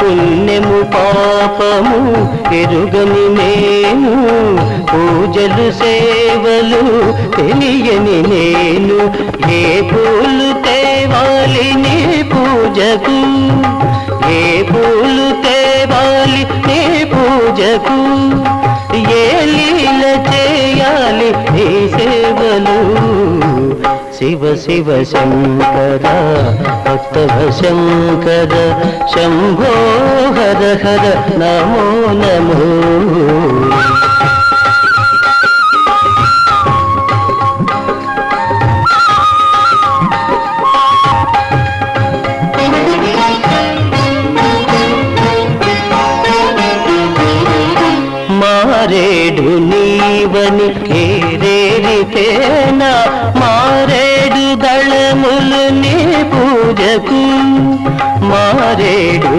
పుణ్యము పాపము ఎరుగని నేను, పూజలు సేవలు తెలియని నేను, ఏ పూలు తేవాలి నీ పూజకు, ఏ పూలు తేవాలి నీ పూజకు, ఏ లీల చేయాలి నీ సేవలు. శివ శివ శంకర భక్తవ శంకర, శంభో హర హర నమో నమో. మారేడు నీవని ఏరేరితేనా, మారేడు దళములు నీ పూజకు, మారేడు